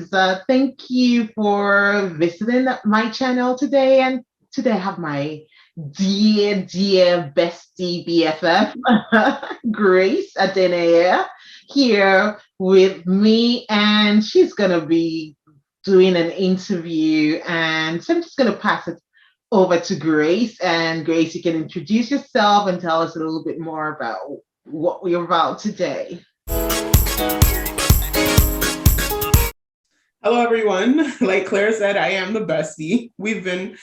guys. Thank you for visiting my channel today. And today I have my dear bestie BFF, Grace Adeneye, here with me. And she's going to be doing an interview. And so I'm just going to pass it over to Grace. And Grace, you can introduce yourself and tell us a little bit more about what we're about today. Hello, everyone. Like Claire said, I am the bestie. We've been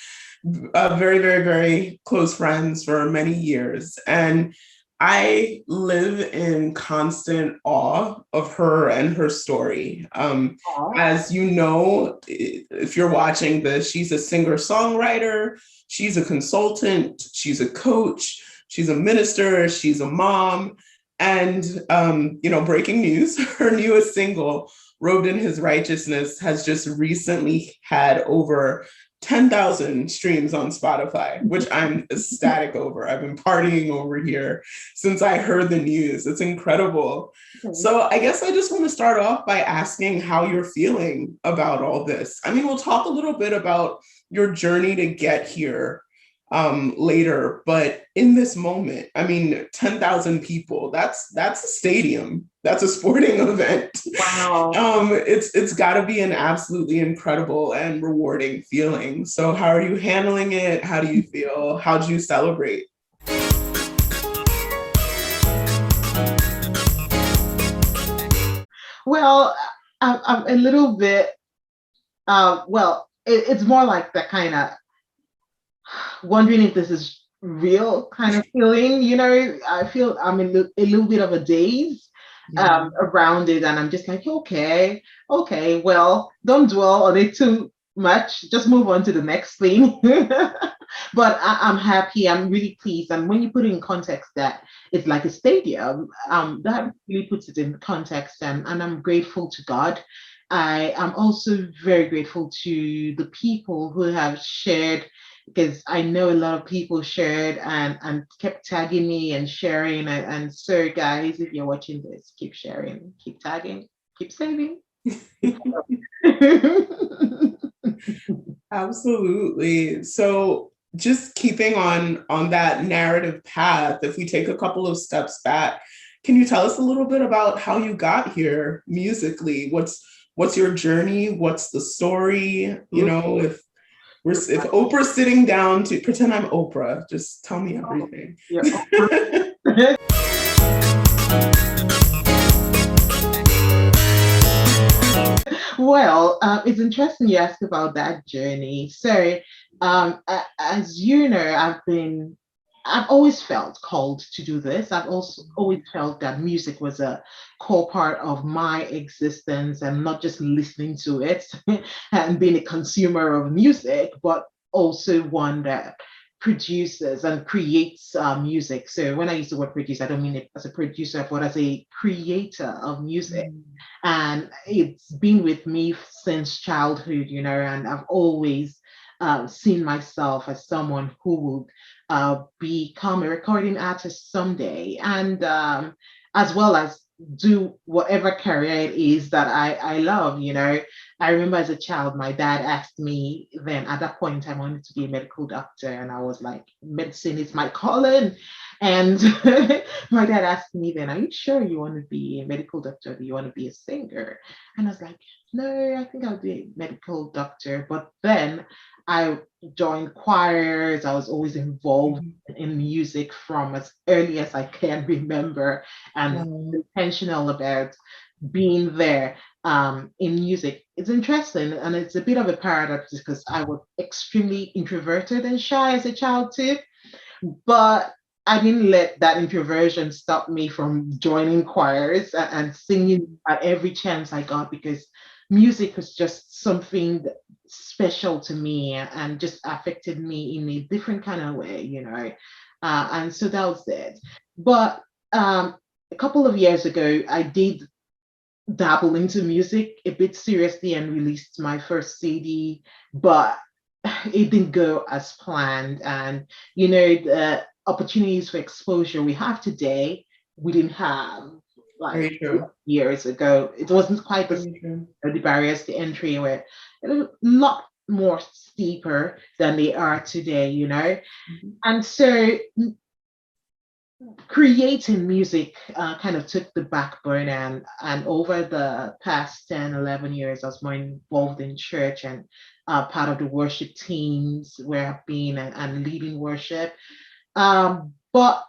very, very, very close friends for many years. And I live in constant awe of her and her story. As you know, if you're watching this, she's a singer-songwriter, she's a consultant, she's a coach, she's a minister, she's a mom. And, breaking news, her newest single, Robed In His Righteousnes, has just recently had over 10,000 streams on Spotify, which I'm ecstatic over. I've been partying over here since I heard the news. It's incredible. So I guess I just want to start off by asking how you're feeling about all this. I mean, we'll talk a little bit about your journey to get here later, but in this moment, I mean, 10,000 people, that's a stadium. That's a sporting event. Wow. It's got to be an absolutely incredible and rewarding feeling. So how are you handling it? How do you feel? How do you celebrate? Well, I'm a little bit, it's more like that kind of wondering if this is real kind of feeling. I feel I'm in a little bit of a daze around it, and I'm just like, okay, well, don't dwell on it too much, just move on to the next thing. But I'm happy, I'm really pleased, and when you put it in context that it's like a stadium, that really puts it in context, and I'm grateful to God. I am also very grateful to the people who have shared, because I know a lot of people shared and kept tagging me and sharing. And so, guys, if you're watching this, keep sharing, keep tagging, keep saving. Absolutely. So just keeping on that narrative path, if we take a couple of steps back, can you tell us a little bit about how you got here musically? What's your journey? What's the story? If Oprah's sitting down to pretend I'm Oprah, just tell me everything. Well, it's interesting you ask about that journey. So, as you know, I've always felt called to do this. I've also always felt that music was a core part of my existence, and not just listening to it and being a consumer of music, but also one that produces and creates music. So when I use the word produce, I don't mean it as a producer, but as a creator of music. And it's been with me since childhood, and I've always seen myself as someone who would become a recording artist someday, and as well as do whatever career it is that I love. I remember as a child, my dad asked me then, at that point in time, I wanted to be a medical doctor, and I was like, medicine is my calling. And my dad asked me then, are you sure you want to be a medical doctor, or do you want to be a singer? And I was like, no, I think I'll be a medical doctor. But then I joined choirs. I was always involved in music from as early as I can remember, and intentional about being there in music. It's interesting, and it's a bit of a paradox because I was extremely introverted and shy as a child too, but I didn't let that introversion stop me from joining choirs and singing at every chance I got, because music was just something special to me and just affected me in a different kind of way. And so that was it. But a couple of years ago, I did dabble into music a bit seriously and released my first CD, but it didn't go as planned. And the opportunities for exposure we have today, we didn't have like Very true. years ago. It wasn't quite Very true. the barriers to entry were a lot more steeper than they are today, you know. Mhm. And so creating music kind of took the back burner, and over the past 10, 11 years I was more involved in church and part of the worship teams where I've been, and leading worship. But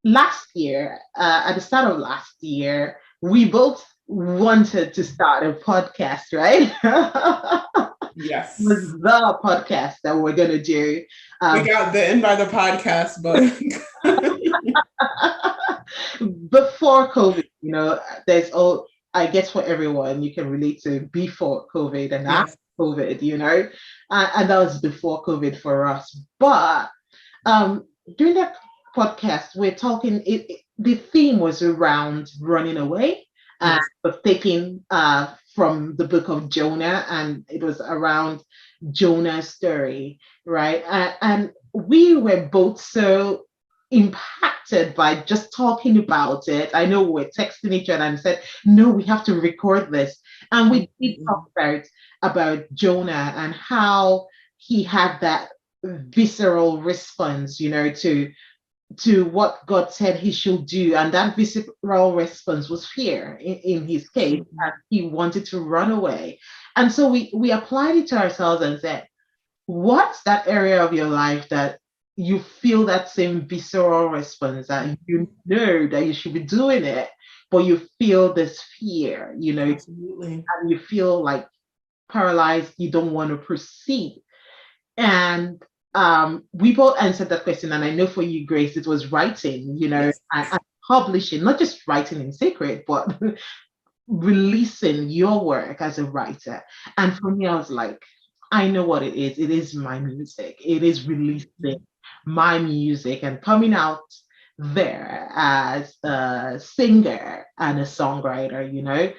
last year, at the start of last year, we both wanted to start a podcast, right? Was Yes. the podcast that we're going to do. We Um, got bitten by the podcast, but before COVID, you know, there's all, I guess for everyone, you can relate to before COVID and after yes. COVID, you know, and that was before COVID for us. But um, during that podcast, we're talking, the theme was around running away and Yes. was taken from the book of Jonah, and it was around Jonah's story, right? And we were both so impacted by just talking about it. I know we were texting each other and said, no, we have to record this. And we did talk about Jonah and how he had that visceral response, you know, to what God said he should do. And that visceral response was fear in his case. And he wanted to run away. And so we applied it to ourselves and said, what's that area of your life that you feel that same visceral response, that you know that you should be doing it, but you feel this fear, you know, Absolutely. and you feel like paralyzed, you don't want to proceed. And we both answered that question. And I know for you, Grace, it was writing, you know, Yes. and publishing, not just writing in secret, but releasing your work as a writer. And for me, I was like, I know what it is. It is my music. It is releasing my music and coming out there as a singer and a songwriter, you know.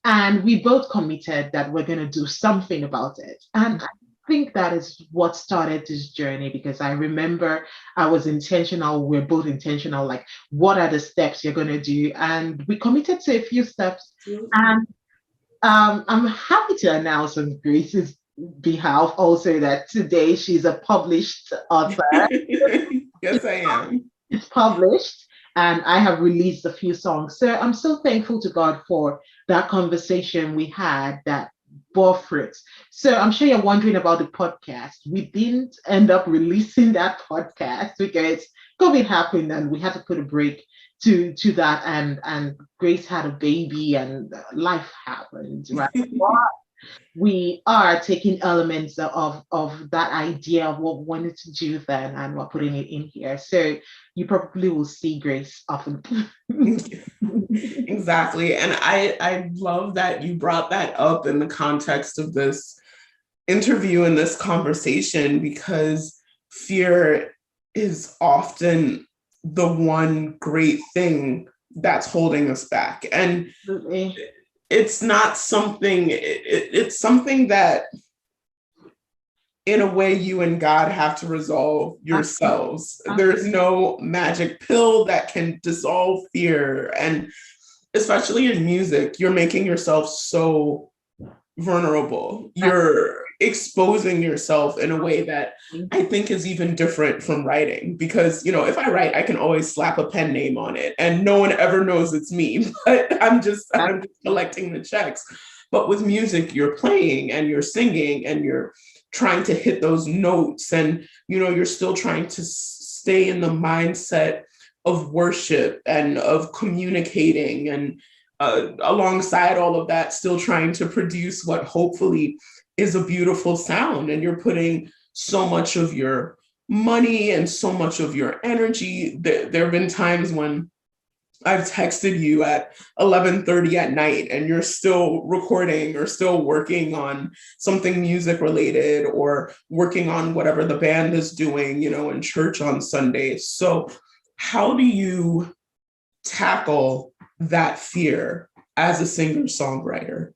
And we both committed that we're going to do something about it. And I think that is what started this journey, because I remember I was intentional. We're both intentional. Like, what are the steps you're going to do? And we committed to a few steps. Absolutely. And I'm happy to announce on Grace's behalf also that today she's a published author. Yes, I am. It's published, and I have released a few songs. So I'm so thankful to God for that conversation we had that bore fruit. So I'm sure you're wondering about the podcast. We didn't end up releasing that podcast because COVID happened and we had to put a break to that, and Grace had a baby and life happened, right? We are taking elements of that idea of what we wanted to do then, and we're putting it in here. So you probably will see Grace often. Exactly. And I love that you brought that up in the context of this interview and this conversation, because fear is often the one great thing that's holding us back. And Absolutely. it's not something, it's something that in a way you and God have to resolve yourselves. There's no magic pill that can dissolve fear. And especially in music, you're making yourself so vulnerable. You're exposing yourself in a way that I think is even different from writing, because, you know, if I write, I can always slap a pen name on it and no one ever knows it's me, but I'm just collecting the checks. But with music, you're playing and you're singing and you're trying to hit those notes, and, you know, you're still trying to stay in the mindset of worship and of communicating, and alongside all of that, still trying to produce what hopefully is a beautiful sound. And you're putting so much of your money and so much of your energy. There have been times when I've texted you at 11:30 at night and you're still recording or still working on something music related, or working on whatever the band is doing, you know, in church on Sundays. So how do you tackle that fear as a singer-songwriter?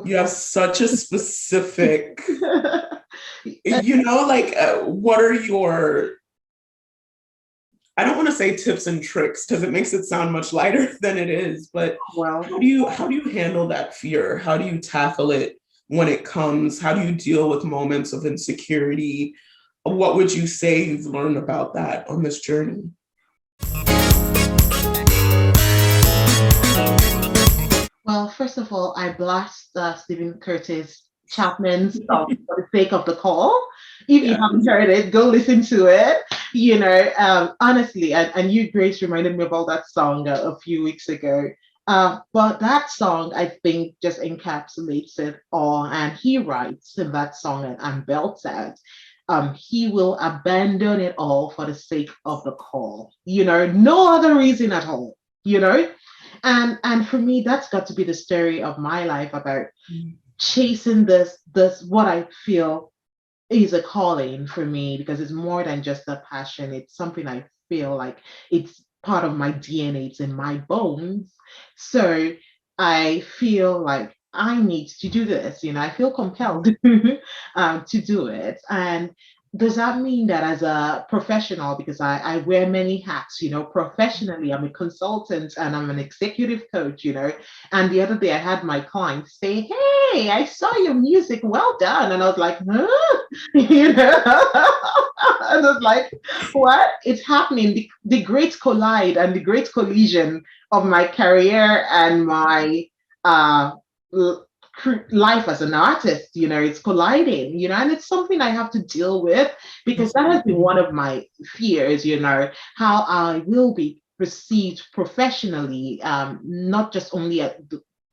You have such a specific, you know, like what are your I don't want to say tips and tricks because it makes it sound much lighter than it is, but Well, how do you handle that fear? How do you tackle it when it comes? How do you deal with moments of insecurity? What would you say you've learned about that on this journey? well, first of all, I blast Stephen Curtis Chapman's song for the sake of the call. If you Yeah. haven't heard it, go listen to it. Honestly, and you, Grace, reminded me about that song a few weeks ago. But that song, I think, just encapsulates it all. And he writes in that song and belts out, he will abandon it all for the sake of the call. No other reason at all. You know, and for me, that's got to be the story of my life about chasing this what I feel is a calling for me, because it's more than just a passion. It's something I feel like it's part of my DNA, it's in my bones. So I feel like I need to do this. I feel compelled to do it. And does that mean that as a professional, because I wear many hats, professionally, I'm a consultant and I'm an executive coach, and the other day I had my client say, "Hey, I saw your music, well done." And I was like, huh? I was like, what? It's happening. The great collide and the great collision of my career and my uh, life as an artist, it's colliding, and it's something I have to deal with, because that has been one of my fears, how I will be perceived professionally, not just only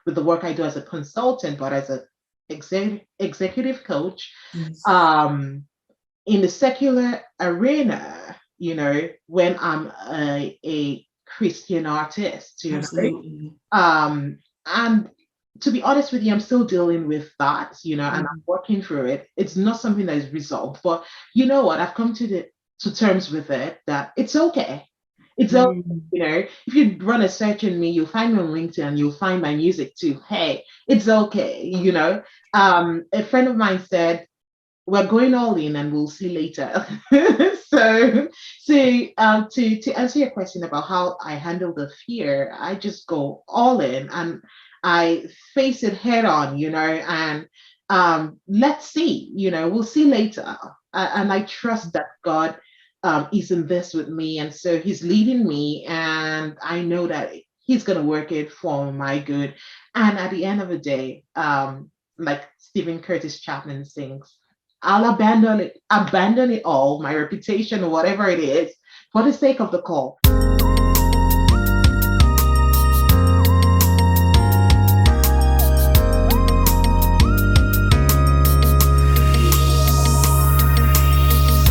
with the work I do as a consultant, but as a executive coach, Yes. in the secular arena, when I'm a Christian artist, Absolutely. And to be honest with you, I'm still dealing with that, and I'm working through it. It's not something that is resolved, but you know what? I've come to terms with it, that it's okay. It's okay. Mm. If you run a search on me, you'll find me on LinkedIn and you'll find my music too. Hey, it's okay. A friend of mine said, "We're going all in and we'll see later." To answer your question about how I handle the fear, I just go all in and I face it head on, and let's see, we'll see later. And I trust that God is in this with me. And so he's leading me, and I know that he's going to work it for my good. And at the end of the day, like Stephen Curtis Chapman sings, I'll abandon it all, my reputation or whatever it is, for the sake of the call.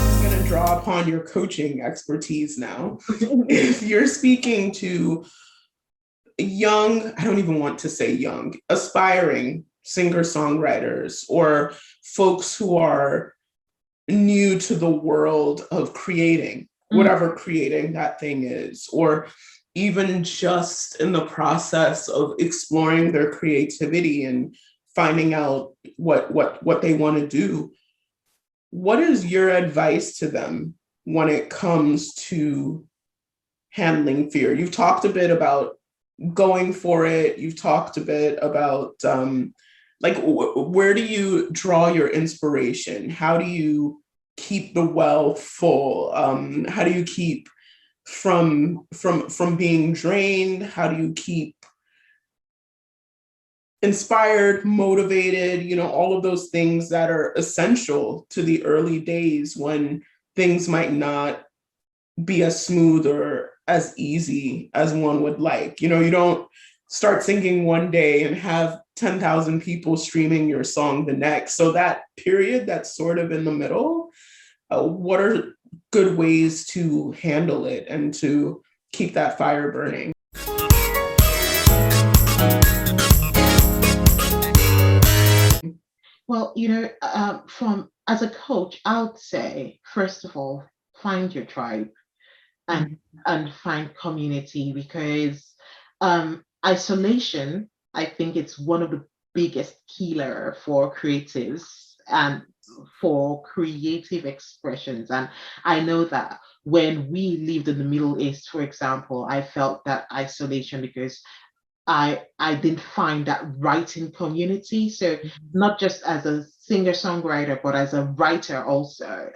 I'm going to draw upon your coaching expertise now. If you're speaking to young, I don't even want to say young, aspiring singer-songwriters or folks who are new to the world of creating, whatever creating that thing is, or even just in the process of exploring their creativity and finding out what they want to do. What is your advice to them when it comes to handling fear? You've talked a bit about going for it. You've talked a bit about where do you draw your inspiration? How do you keep the well full? How do you keep from being drained? How do you keep inspired, motivated? All of those things that are essential to the early days when things might not be as smooth or as easy as one would like. You don't start singing one day and have 10,000 people streaming your song the next. So that period that's sort of in the middle, what are good ways to handle it and to keep that fire burning? Well, from as a coach, I would say, first of all, find your tribe and find community, because isolation, I think it's one of the biggest killer for creatives, and for creative expressions. And I know that when we lived in the Middle East, for example, I felt that isolation because I didn't find that writing community. So not just as a singer-songwriter, but as a writer also.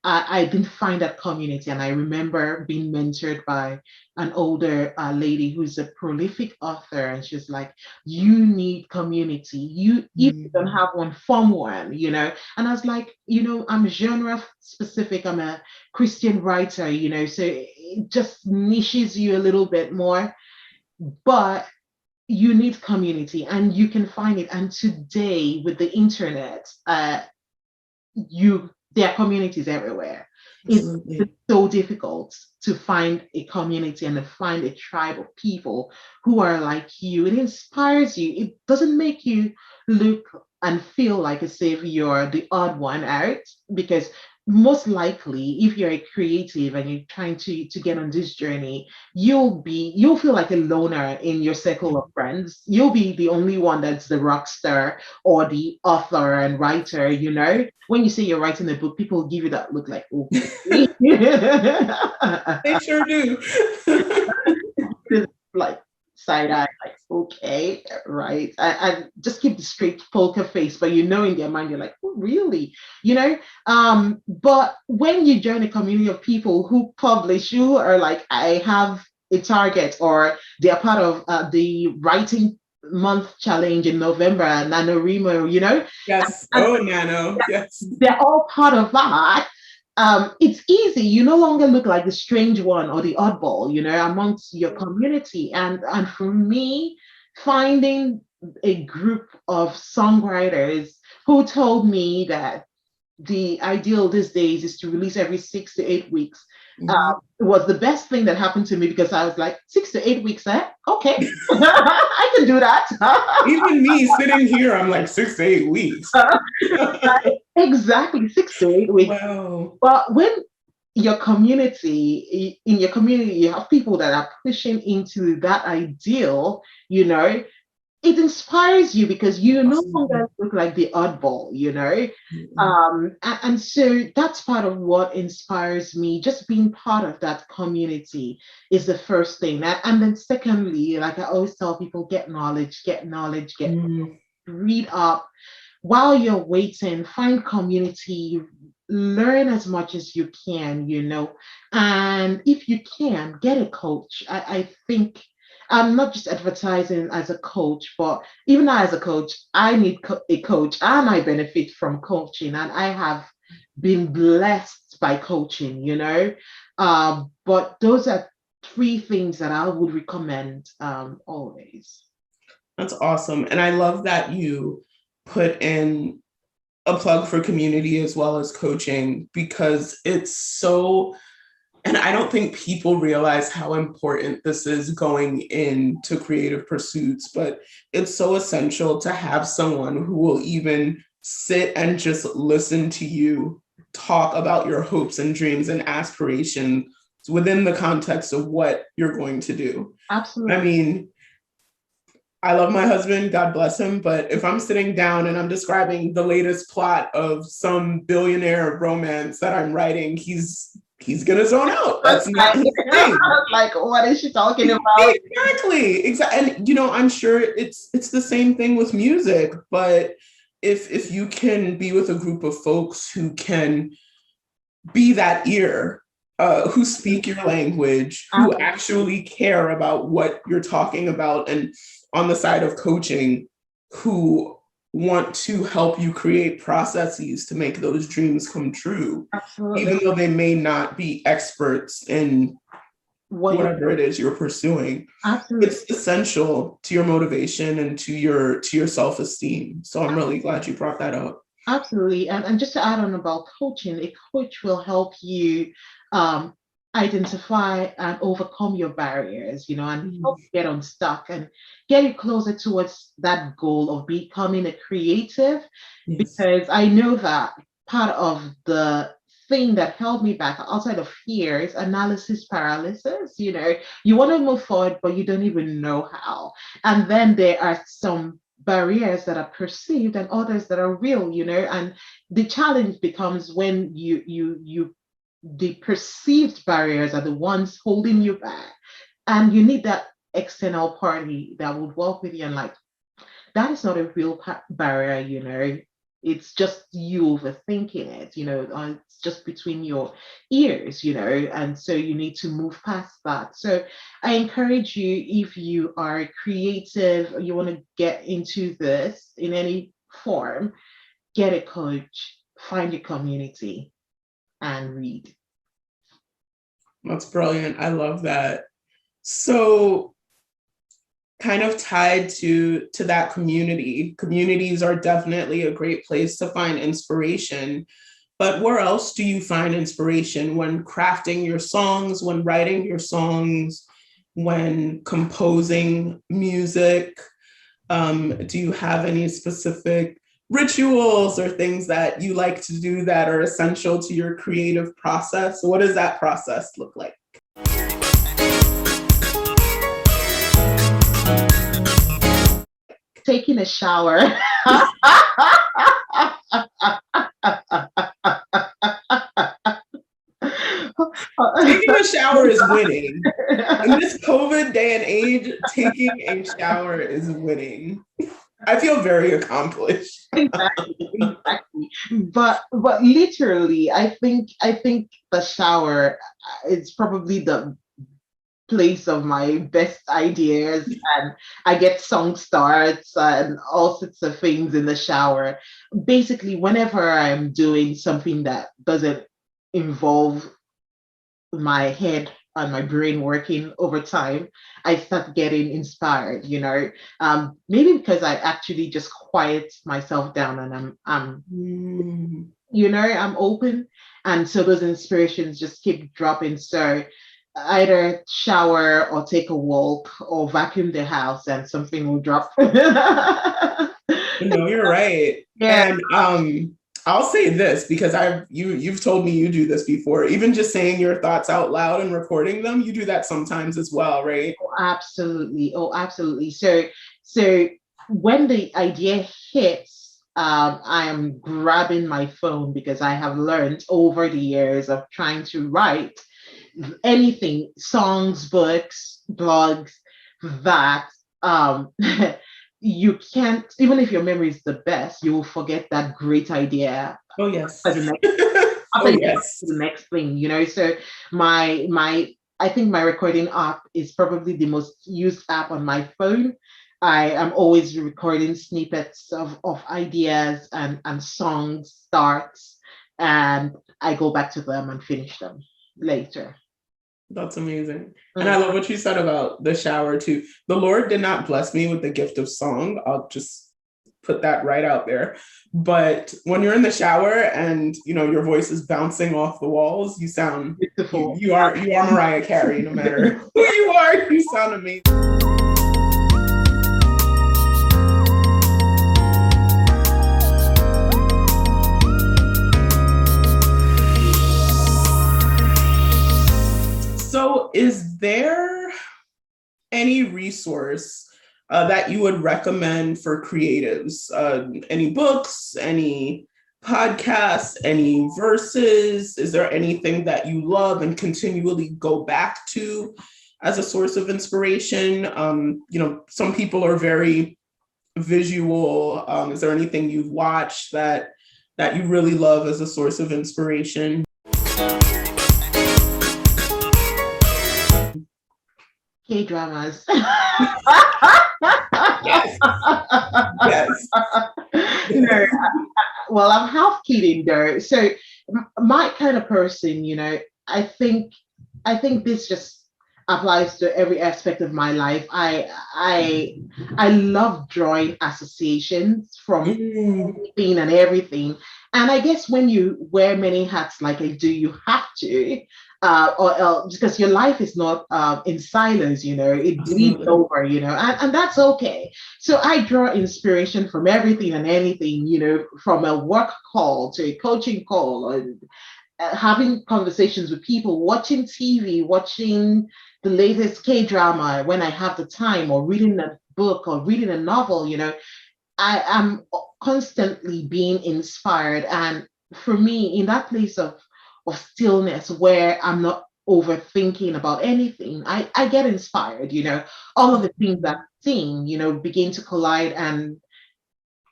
I didn't find that community. And I remember being mentored by an older lady who's a prolific author. And she's like, you need community. If you don't have one, form one, And I was like, I'm genre specific. I'm a Christian writer, so it just niches you a little bit more, but you need community and you can find it. And today with the internet, there are communities everywhere. It's so difficult to find a community and to find a tribe of people who are like you. It inspires you. It doesn't make you look and feel like as if you're the odd one out, because most likely if you're a creative and you're trying to get on this journey, you'll feel like a loner in your circle of friends. You'll be the only one that's the rock star or the author and writer. When you say you're writing a book, people give you that look like, okay. They sure do. Like side eye, like, okay, right. I just keep the straight poker face, but in their mind, you're like, oh, really? But when you join a community of people who publish, who are like, I have a target, or they're part of the writing month challenge in November, NaNoWriMo, Yes. Nano. Yes. They're all part of that. It's easy. You no longer look like the strange one or the oddball, amongst your community. And for me, finding a group of songwriters who told me that the ideal these days is to release every 6 to 8 weeks. Was the best thing that happened to me, because I was like, 6 to 8 weeks, okay. I can do that. Even me sitting here, I'm like 6 to 8 weeks. Exactly, 6 to 8 weeks. Wow. But when in your community, you have people that are pushing into that ideal, it inspires you because you no longer look like the oddball, and so that's part of what inspires me. Just being part of that community is the first thing. And then secondly, like I always tell people, get knowledge, read up. While you're waiting, find community, learn as much as you can, and if you can, get a coach. I think I'm not just advertising as a coach, but even as a coach, I need a coach, and I benefit from coaching, and I have been blessed by coaching, but those are 3 things that I would recommend always. That's awesome. And I love that you put in a plug for community as well as coaching, because it's so, and I don't think people realize how important this is going into creative pursuits, but it's so essential to have someone who will even sit and just listen to you talk about your hopes and dreams and aspirations within the context of what you're going to do. Absolutely. I mean, I love my husband, God bless him, but if I'm sitting down and I'm describing the latest plot of some billionaire romance that I'm writing, he's gonna zone out. That's not his thing. Like, what is she talking about? Exactly. And I'm sure it's the same thing with music, but if you can be with a group of folks who can be that ear, who speak your language, who actually care about what you're talking about, and on the side of coaching, who want to help you create processes to make those dreams come true. Absolutely. Even though they may not be experts in whatever it is you're pursuing. Absolutely. It's essential to your motivation and to your self-esteem. So I'm really glad you brought that up. Absolutely. And just to add on about coaching, a coach will help you identify and overcome your barriers, and help you get unstuck and get you closer towards that goal of becoming a creative. Yes. Because I know that part of the thing that held me back outside of fear is analysis paralysis. You want to move forward, but you don't even know how. And then there are some barriers that are perceived and others that are real, and the challenge becomes when you the perceived barriers are the ones holding you back, and you need that external party that would work with you and like, that is not a real barrier, it's just you overthinking it, it's just between your ears, and so you need to move past that. So I encourage you, if you are creative or you want to get into this in any form, get a coach, find your community, and read. That's brilliant. I love that. So kind of tied to that community, communities are definitely a great place to find inspiration. But where else do you find inspiration when crafting your songs, when writing your songs, when composing music? Do you have any specific rituals or things that you like to do that are essential to your creative process? What does that process look like? Taking a shower. Taking a shower is winning. In this COVID day and age, taking a shower is winning. I feel very accomplished. Exactly. But literally, I think the shower is probably the place of my best ideas, and I get song starts and all sorts of things in the shower. Basically, whenever I'm doing something that doesn't involve my head and my brain working over time, I start getting inspired, maybe because I actually just quiet myself down and I'm open. And so those inspirations just keep dropping. So either shower or take a walk or vacuum the house and something will drop. No, you're right. Yeah. And I'll say this because you've told me you do this before. Even just saying your thoughts out loud and recording them, you do that sometimes as well, right? Oh, absolutely. Oh, absolutely. So when the idea hits, I am grabbing my phone because I have learned over the years of trying to write anything, songs, books, blogs, that you can't, even if your memory is the best, you will forget that great idea. Oh yes. As the next, Oh yes. the next thing, So my I think my recording app is probably the most used app on my phone. I am always recording snippets of ideas and song starts, and I go back to them and finish them later. That's amazing. And I love what you said about the shower too. The Lord did not bless me with the gift of song. I'll just put that right out there. But when you're in the shower and your voice is bouncing off the walls, you sound beautiful. You are Mariah Carey, no matter who you are, you sound amazing. So is there any resource that you would recommend for creatives? Any books, any podcasts, any verses? Is there anything that you love and continually go back to as a source of inspiration? Some people are very visual. Is there anything you've watched that you really love as a source of inspiration? K-dramas. Yes. Yes. Well, I'm half kidding though. So my kind of person, I think this just applies to every aspect of my life. I love drawing associations from anything and everything. And I guess when you wear many hats like I do, you have to, or because your life is not in silos, it bleeds over, and that's okay. So I draw inspiration from everything and anything, from a work call to a coaching call, and having conversations with people, watching TV, watching the latest K-drama when I have the time, or reading a book or reading a novel, I am constantly being inspired. And for me, in that place of stillness where I'm not overthinking about anything, I get inspired, all of the things that seem, begin to collide and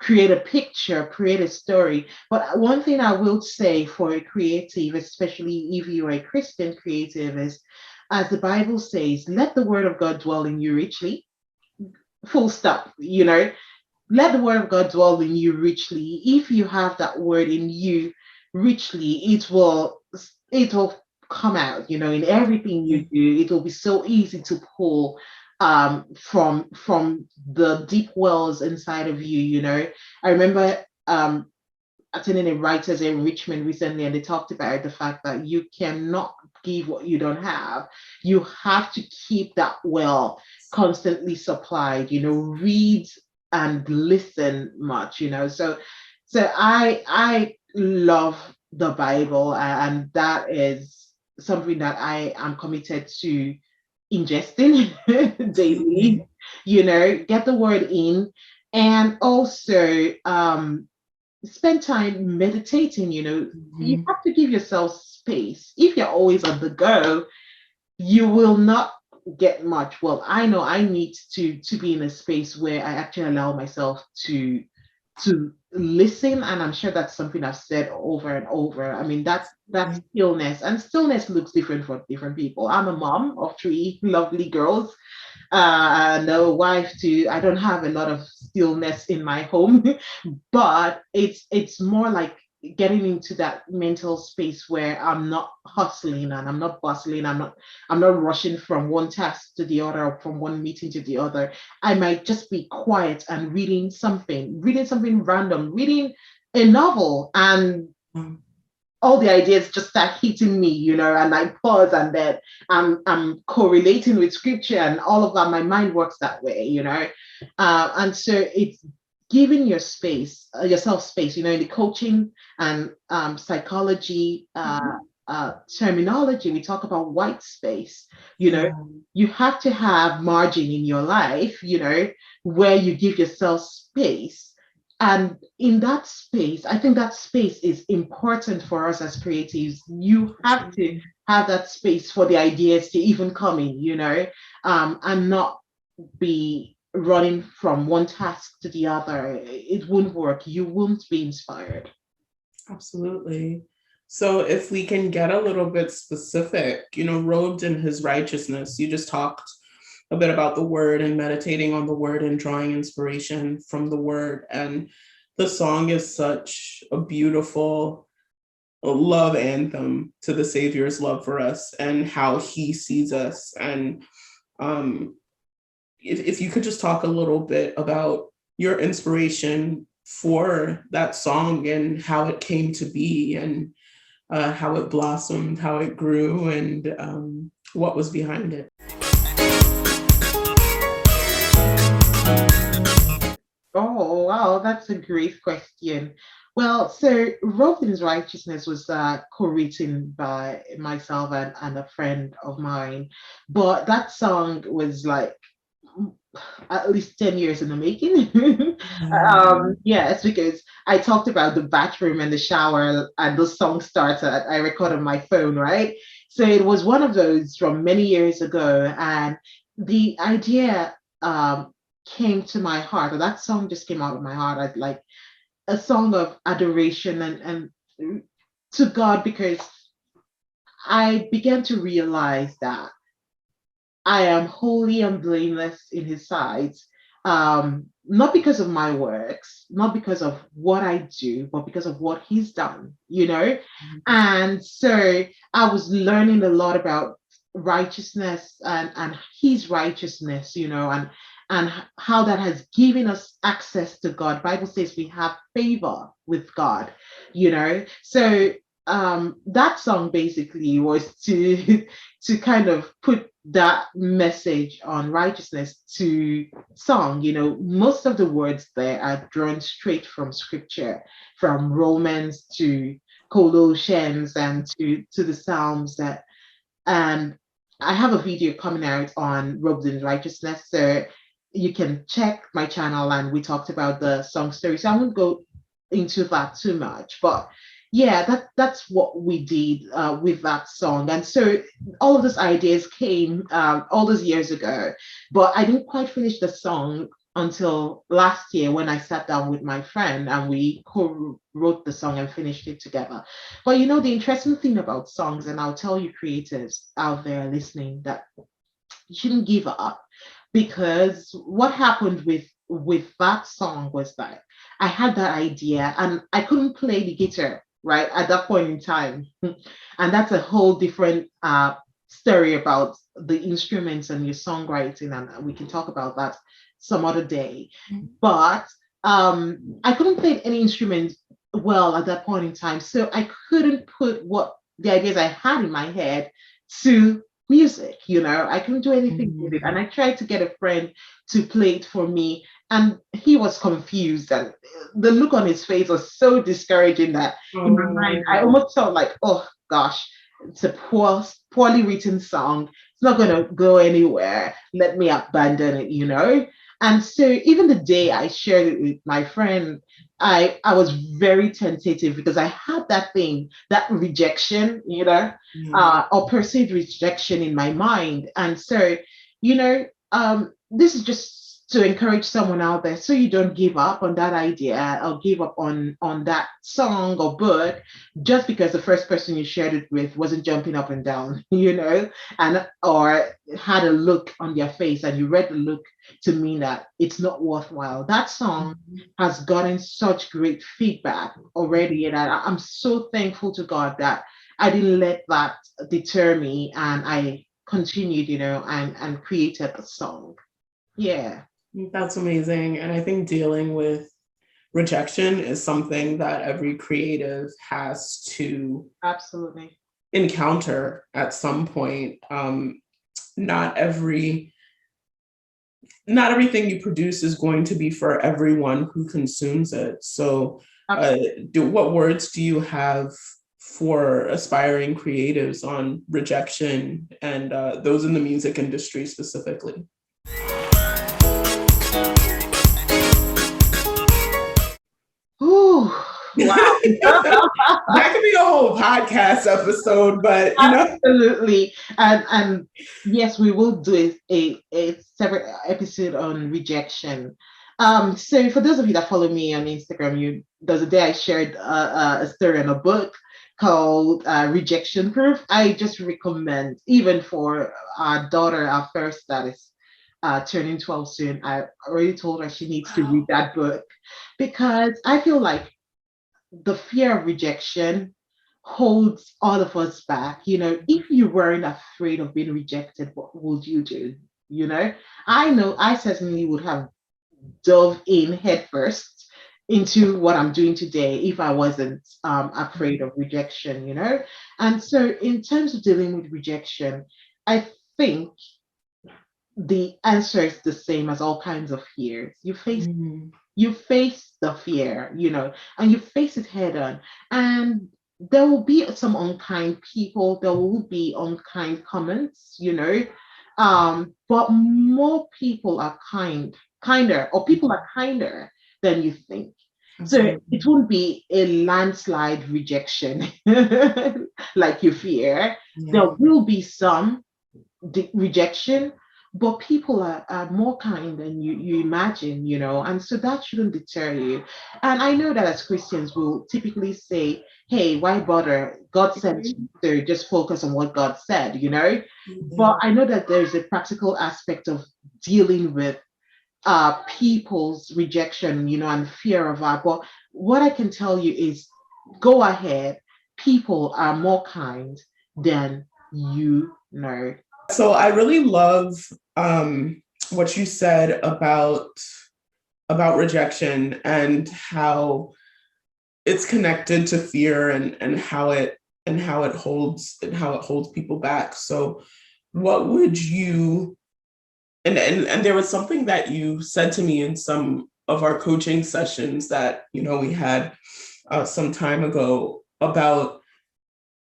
create a picture, create a story. But one thing I will say for a creative, especially if you're a Christian creative, is as the Bible says, let the word of God dwell in you richly. Full stop, let the word of God dwell in you richly. If you have that word in you richly, it will come out, in everything you do. It will be so easy to pull from the deep wells inside of you, I remember attending a writers enrichment recently, and they talked about the fact that you cannot give what you don't have. You have to keep that well constantly supplied, read and listen much, so I love the Bible, and that is something that I am committed to ingesting daily, get the word in, and also spend time meditating. You Mhm. have to give yourself space. If you're always on the go, you will not get much. Well, I know I need to be in a space where I actually allow myself to listen, and I'm sure that's something I've said over and over. I mean, that stillness, and stillness looks different for different people. I'm a mom of three lovely girls, no wife to. I don't have a lot of stillness in my home, but it's more like getting into that mental space where I'm not hustling and I'm not bustling. I'm not rushing from one task to the other or from one meeting to the other. I might just be quiet and reading something random, reading a novel, and Mhm. all the ideas just start hitting me, and I pause, and then I'm correlating with scripture and all of that. My mind works that way, and so it's giving yourself space, in the coaching and psychology terminology. We talk about white space, Yeah. you have to have margin in your life, where you give yourself space. And in that space, I think that space is important for us as creatives. You have to Absolutely. have that space for the ideas to even come in, and not be running from one task to the other. It won't work. You won't be inspired. Absolutely. So if we can get a little bit specific, robed in his righteousness, you just talked a bit about the word and meditating on the word and drawing inspiration from the word. And the song is such a beautiful love anthem to the Savior's love for us and how he sees us. And um, if you could just talk a little bit about your inspiration for that song and how it came to be and how it blossomed, how it grew, and what was behind it. Oh, wow, that's a great question. Well, so Robed In His Righteousness was co-written by myself and a friend of mine, but that song was like at least 10 years in the making. Yes, because I talked about the bathroom and the shower, and the song starts. I record on my phone, right? So it was one of those from many years ago, and the idea came to my heart, or that song just came out of my heart as like a song of adoration and to God, because I began to realize that I am holy and blameless in his sight. Not because of my works, not because of what I do, but because of what he's done. And so I was learning a lot about righteousness and his righteousness, and how that has given us access to God. Bible says we have favor with God. So that song basically was to to kind of put that message on righteousness to song. Most of the words there are drawn straight from scripture, from Romans to Colossians and to the Psalms. And I have a video coming out on Robes in Righteousness. So you can check my channel, and we talked about the song story. So I won't go into that too much, but yeah, that's what we did with that song. And so all of those ideas came all those years ago, but I didn't quite finish the song until last year when I sat down with my friend and we co-wrote the song and finished it together. But you know, the interesting thing about songs, and I'll tell you creatives out there listening, that you shouldn't give up, because what happened with that song was that I had that idea and I couldn't play the guitar right at that point in time. And that's a whole different story about the instruments and your songwriting, and we can talk about that some other day. But I couldn't play any instrument well at that point in time, so I couldn't put what the ideas I had in my head to music. I couldn't do anything with it, and I tried to get a friend to play it for me, and he was confused, and the look on his face was so discouraging that in my mind I almost felt like, oh gosh, it's a poorly written song, it's not going to go anywhere, let me abandon it. And so even the day I shared it with my friend, I was very tentative, because I had that thing, that rejection, or perceived rejection in my mind. And so, this is just to encourage someone out there, so you don't give up on that idea or give up on that song or book just because the first person you shared it with wasn't jumping up and down, and or had a look on their face and you read the look to mean that it's not worthwhile. That song has gotten such great feedback already, and I'm so thankful to God that I didn't let that deter me, and I continued, and created a song. Yeah. That's amazing. And I think dealing with rejection is something that every creative has to Absolutely encounter at some point. Not everything you produce is going to be for everyone who consumes it. So what words do you have for aspiring creatives on rejection and those in the music industry specifically? Ooh, wow. That could be a whole podcast episode, but absolutely. And yes, we will do a separate episode on rejection. So for those of you that follow me on Instagram, there's a day I shared a story on a book called Rejection Proof. I just recommend, even for our daughter, our first, that is turning 12 soon. I already told her she needs to read that book, because I feel like the fear of rejection holds all of us back. If you weren't afraid of being rejected, what would you do? I know I certainly would have dove in headfirst into what I'm doing today if I wasn't afraid of rejection. And so in terms of dealing with rejection, I think the answer is the same as all kinds of fears. You face the fear, and you face it head on. And there will be some unkind people, there will be unkind comments, but more people are kinder, or people are kinder than you think. So it won't be a landslide rejection like you fear. There will be some rejection, but people are more kind than you imagine, and so that shouldn't deter you. And I know that as Christians, we'll typically say, hey, why bother? God said to just focus on what God said, But I know that there's a practical aspect of dealing with people's rejection, and fear of that. But what I can tell you is, go ahead. People are more kind than you know. So I really love what you said about rejection and how it's connected to fear and how it holds people back. So what would you and there was something that you said to me in some of our coaching sessions that we had some time ago about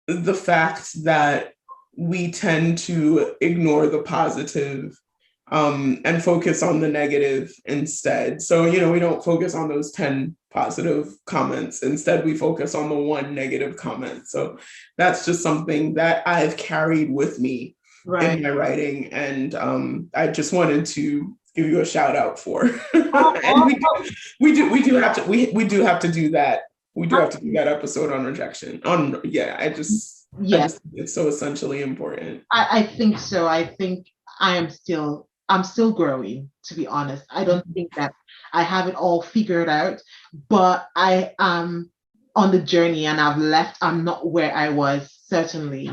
the fact that we tend to ignore the positive and focus on the negative instead. So, we don't focus on those 10 positive comments. Instead, we focus on the one negative comment. So that's just something that I've carried with me in my writing. And I just wanted to give you a shout out for. And we do have to do that. We do have to do that episode on rejection. I just think it's so essentially important. I think so. I think I'm still growing, to be honest. I don't think that I have it all figured out, but I am on the journey and I'm not where I was, certainly,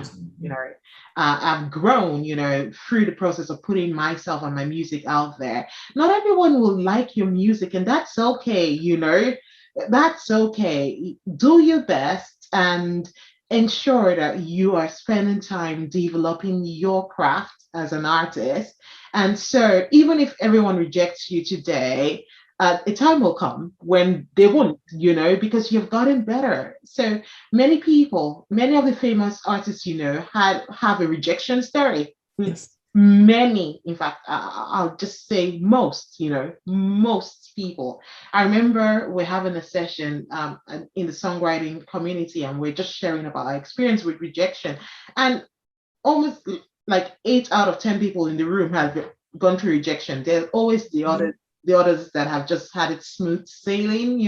I've grown, through the process of putting myself and my music out there. Not everyone will like your music, and that's okay, that's okay. Do your best and ensure that you are spending time developing your craft as an artist. And so, even if everyone rejects you today, a time will come when they won't, because you've gotten better. So many of the famous artists, have a rejection story. Yes. Many, in fact, I'll just say most, most people. I remember we're having a session in the songwriting community, and we're just sharing about our experience with rejection. And almost like 8 out of 10 people in the room have gone through rejection. There's always the others that have just had it smooth sailing,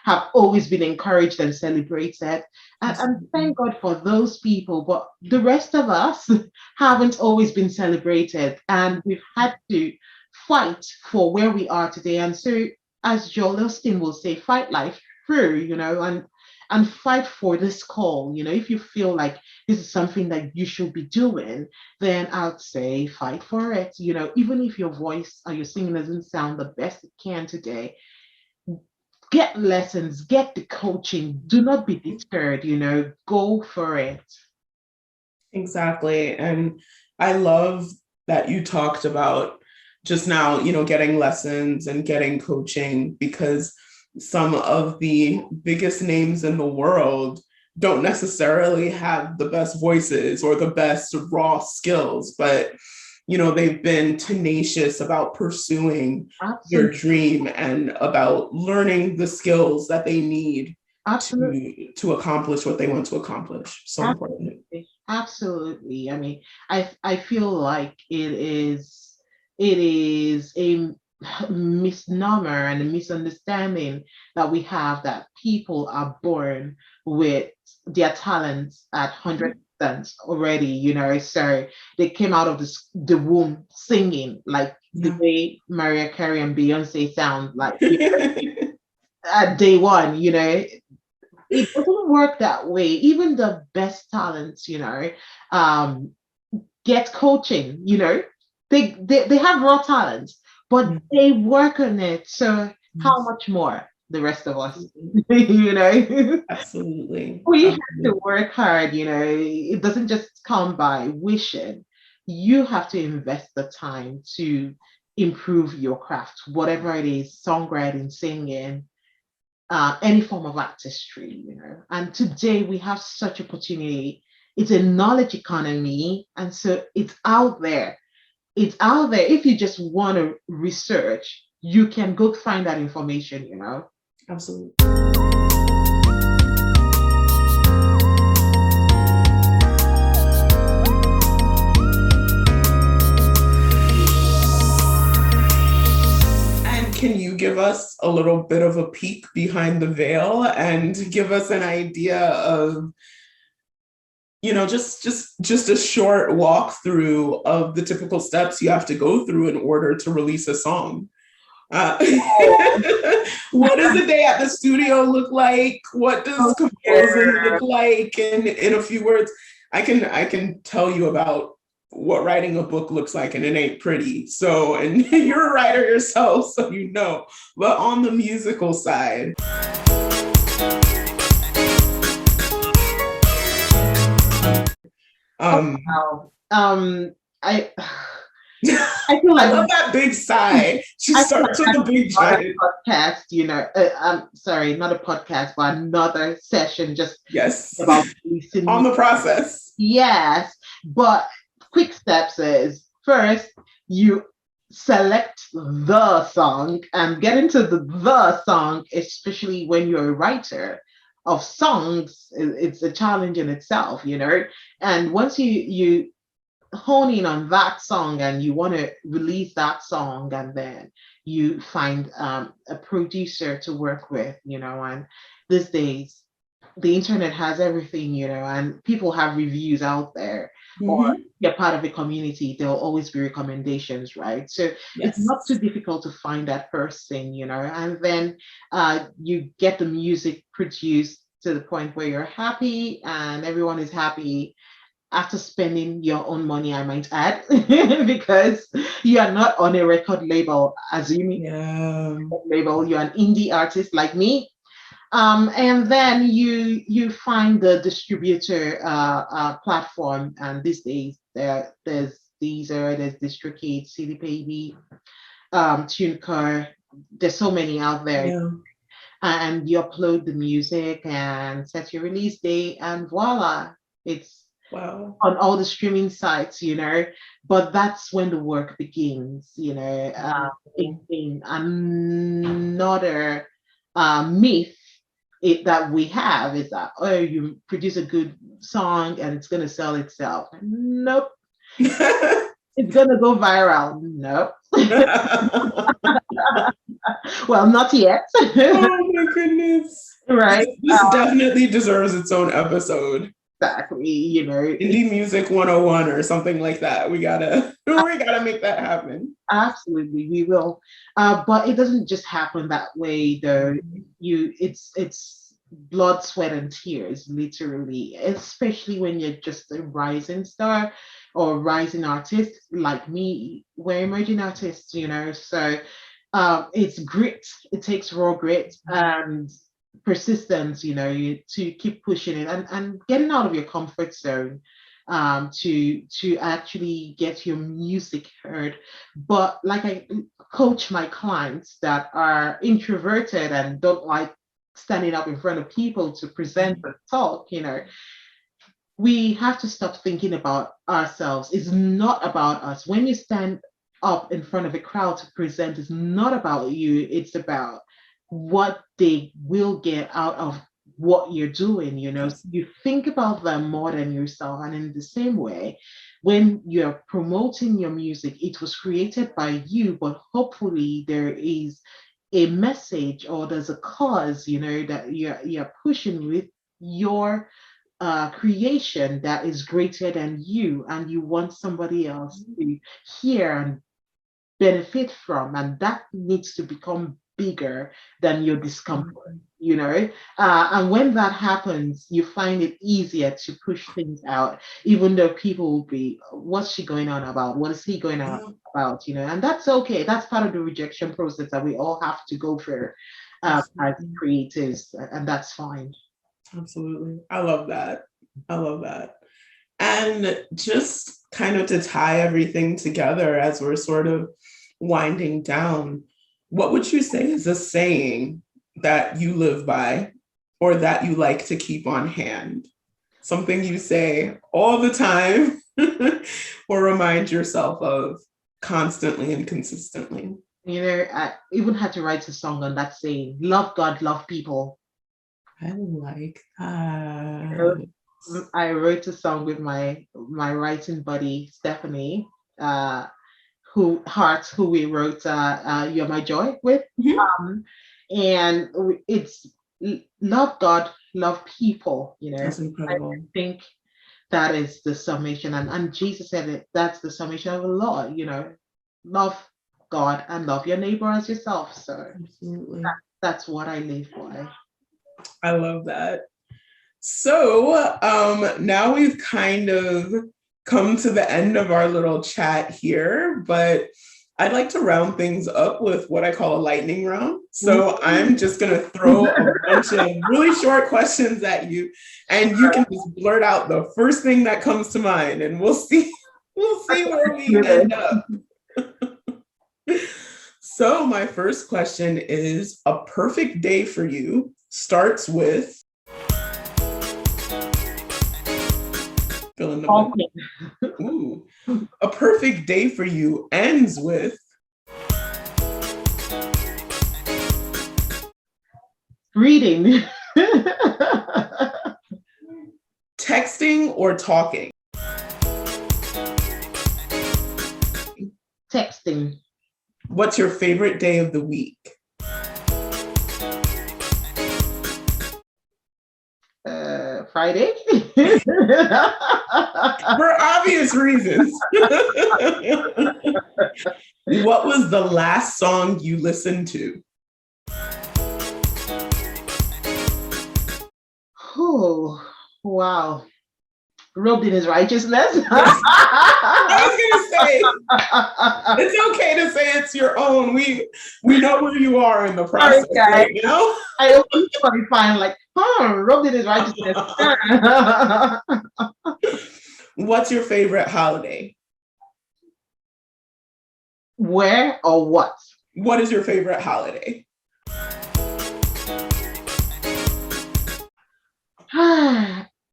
have always been encouraged and celebrated. And thank God for those people. But the rest of us haven't always been celebrated. And we've had to fight for where we are today. And so, as Joel Osteen will say, fight life through, and fight for this call. If you feel like this is something that you should be doing, then I'd say fight for it. Even if your voice or your singing doesn't sound the best it can today, get lessons, get the coaching. Do not be deterred, go for it. Exactly. And I love that you talked about just now, getting lessons and getting coaching, because some of the biggest names in the world don't necessarily have the best voices or the best raw skills, but they've been tenacious about pursuing their dream and about learning the skills that they need to accomplish what they want to accomplish. So important. Absolutely. I mean, I feel like it is a misnomer and a misunderstanding that we have, that people are born with their talents at 100% already, so they came out of the womb singing, like the way Mariah Carey and Beyonce sound like at day one. It doesn't work that way. Even the best talents, get coaching. They have raw talents, but they work on it. So how much more the rest of us? Absolutely. We have to work hard. It doesn't just come by wishing. You have to invest the time to improve your craft, whatever it is: songwriting, singing, any form of artistry. And today we have such opportunity. It's a knowledge economy, and so it's out there. If you just want to research, you can go find that information. Absolutely. And can you give us a little bit of a peek behind the veil and give us an idea of, just a short walkthrough of the typical steps you have to go through in order to release a song? What does a day at the studio look like? What does composing look like? And in a few words, I can tell you about what writing a book looks like, and it ain't pretty. So, and you're a writer yourself, so but on the musical side. I feel like I love that big sigh. She starts with a big giant podcast. I'm sorry, not a podcast, but another session just about listening on the process. Yes, but quick steps is first you select the song and get into the song, especially when you're a writer of songs, it's a challenge in itself, you know. And once you hone in on that song and you want to release that song, and then you find a producer to work with, you know. And these days the internet has everything, you know, and people have reviews out there, or Mm-hmm. you're part of a community, there'll always be recommendations, right? So it's not too Yes. difficult to find that person, you know. And then you get the music produced to the point where you're happy and everyone is happy, after spending your own money, I might add, because you are not on a record label, assuming Yeah. label, you're an indie artist like me. And then you find the distributor platform, and these days there's Deezer, there's DistroKid, CD Baby, TuneCore. There's so many out there, Yeah. and you upload the music and set your release date, and voila, it's Wow. on all the streaming sites, you know. But that's when the work begins, you know. Wow. In another myth that we have is that, oh, you produce a good song and it's going to sell itself. Nope. It's going to go viral. Nope. Well, not yet. Oh my goodness. Right. This definitely deserves its own episode. Exactly. You know, Indie Music 101 or something like that. We gotta make that happen. absolutely, we will. But it doesn't just happen that way, though. It's blood, sweat, and tears, literally. Especially when you're just a rising star or rising artist like me. We're emerging artists, you know. So it's grit. It takes raw grit and persistence, you know, to keep pushing it, and getting out of your comfort zone, to actually get your music heard. But like, I coach my clients that are introverted and don't like standing up in front of people to present and talk, you know, we have to stop thinking about ourselves. It's not about us. When you stand up in front of a crowd to present, it's not about you, it's about what they will get out of what you're doing, you know. So you think about them more than yourself. And in the same way, when you're promoting your music, it was created by you, but hopefully there is a message, or there's a cause, you know, that you're pushing with your creation that is greater than you, and you want somebody else to hear and benefit from, and that needs to become bigger than your discomfort, you know. And when that happens, you find it easier to push things out, even though people will be, what's she going on about, what is he going on about, you know. And that's okay, that's part of the rejection process that we all have to go through as creatives, and that's fine. Absolutely. I love that. I love that. And just kind of to tie everything together as we're sort of winding down, what would you say is a saying that you live by or that you like to keep on hand? Something you say all the time or remind yourself of constantly and consistently. You know, I even had to write a song on that saying, love God, love people. I like You know, that. I wrote a song with my writing buddy Stephanie, uh, who we wrote "You're My Joy" with, Mhm. and it's love God, love people. You know, That's I incredible. think that is the summation, and Jesus said it. That's the summation of the law. You know, love God and love your neighbor as yourself. So Absolutely. that's what I live by. I love that. So now we've kind of come to the end of our little chat here, but I'd like to round things up with what I call a lightning round. So I'm just going to throw a bunch of really short questions at you, and you can just blurt out the first thing that comes to mind, and we'll see where we end up. So my first question is, a perfect day for you starts with fill in the blank. Ooh. A perfect day for you ends with Reading. Texting or talking? Texting. What's your favorite day of the week? Friday. For obvious reasons. What was the last song you listened to? Oh, wow. Robed in His Righteousness. I was gonna say, it's okay to say it's your own. We know where you are in the process right now. I always find like, Robed in His Righteousness. What's your favorite holiday? Where or what? What is your favorite holiday?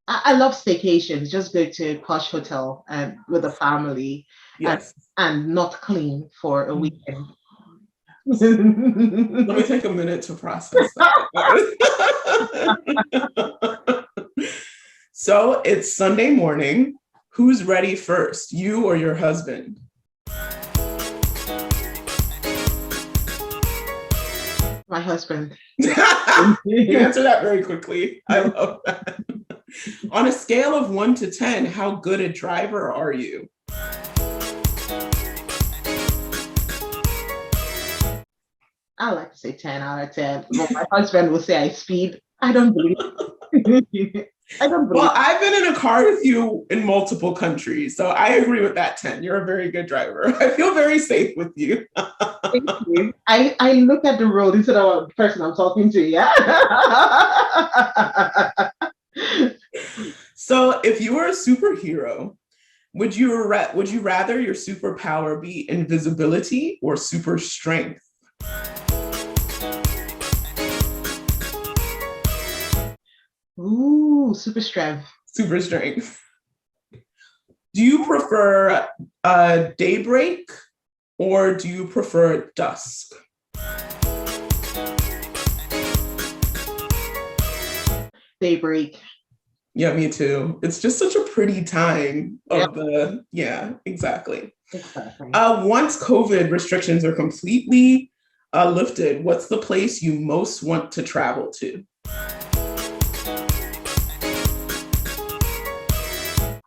I love staycations. Just go to a posh hotel and with a family, yes, and not clean for a weekend. Let me take a minute to process that. So it's Sunday morning. Who's ready first, you or your husband? My husband. You answer that very quickly. I love that. On a scale of 1 to 10, how good a driver are you? I like to say 10 out of 10. But my husband will say I speed. I don't believe it. Well, I've been in a car with you in multiple countries, so I agree with that 10. You're a very good driver. I feel very safe with you. Thank you. I look at the road instead of the person I'm talking to, yeah? So if you were a superhero, would you rather your superpower be invisibility or super strength? Ooh, super strength. Super strength. Do you prefer daybreak or do you prefer dusk? Daybreak. Yeah, me too. It's just such a pretty time of exactly. Once COVID restrictions are completely lifted, what's the place you most want to travel to?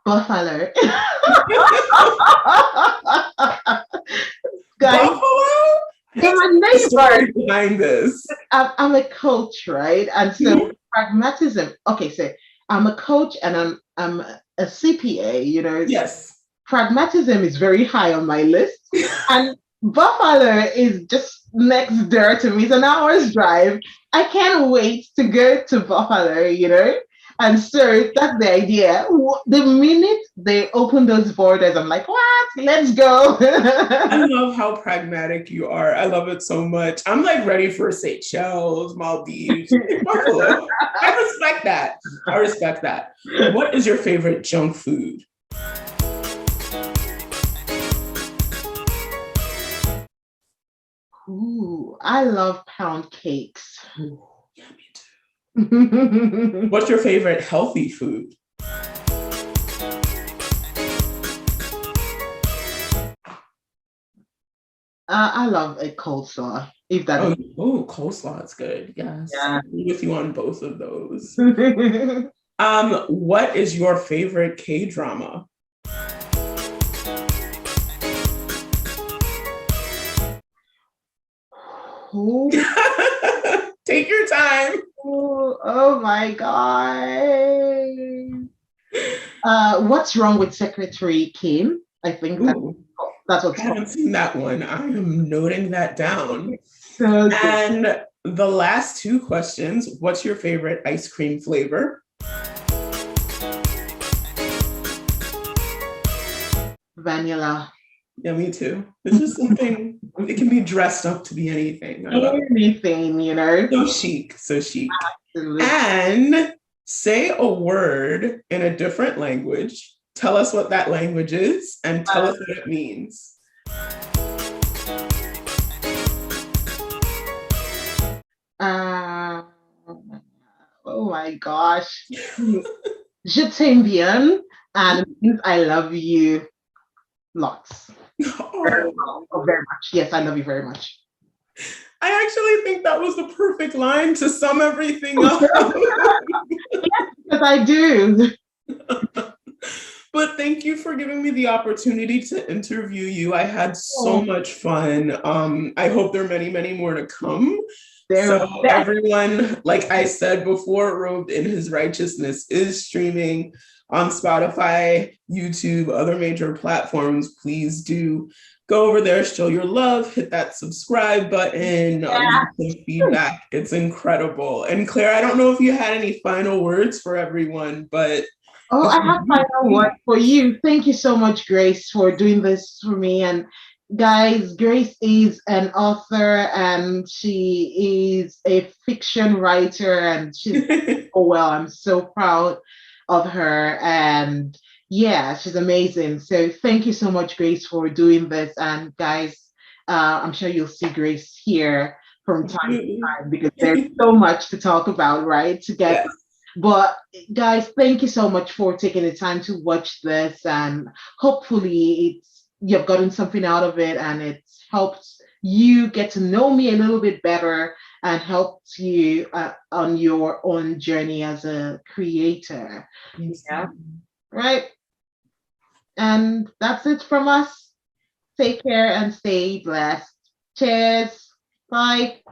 Buffalo. Buffalo? They're my neighbors. Behind this. I'm a coach, right? And so pragmatism. Okay, so I'm a coach and I'm a CPA, you know. Yes. Pragmatism is very high on my list. And Buffalo is just next door to me. It's an hour's drive. I can't wait to go to Buffalo, you know. And so that's the idea. The minute they open those borders, I'm like, what? Let's go. I love how pragmatic you are. I love it so much. I'm like ready for Seychelles, Maldives, Buffalo. I respect that. What is your favorite junk food? Ooh, I love pound cakes. Ooh, yeah, me too. What's your favorite healthy food? I love a coleslaw. If that coleslaw is good. Yes. Yeah. I'm with you on both of those. What is your favorite K-drama? Take your time. Oh my God. What's Wrong with Secretary Kim? I think that's what's I haven't seen that one. I am noting that down. So and the last two questions, what's your favorite ice cream flavor? Vanilla. Yeah, me too. It's just something, it can be dressed up to be anything. Anything, you know. So chic, so chic. Absolutely. And say a word in a different language. Tell us what that language is and tell us what it means. Oh my gosh. Je t'aime bien, and it means I love you lots. Very well. Oh, very much. Yes, I love you very much. I actually think that was the perfect line to sum everything up. Yes, I do. But thank you for giving me the opportunity to interview you. I had so Oh, much fun. I hope there are many, many more to come. there, So, everyone, like I said before, Robed in His Righteousness is streaming on Spotify, YouTube, other major platforms. Please do go over there, show your love, hit that subscribe button, leave some feedback. It's incredible. And Claire, I don't know if you had any final words for everyone, but Oh, I have final word for you. Thank you so much, Grace, for doing this for me. And guys, Grace is an author and she is a fiction writer and she's oh well. I'm so proud of her. And yeah, she's amazing. So thank you so much, Grace, for doing this. And guys, I'm sure you'll see Grace here from time to time because there's so much to talk about, right? Together. Yes. But guys, thank you so much for taking the time to watch this, and hopefully you've gotten something out of it, and it's helped you get to know me a little bit better, and helped you on your own journey as a creator. Yes. Yeah, right. And that's it from us. Take care and stay blessed. Cheers. Bye.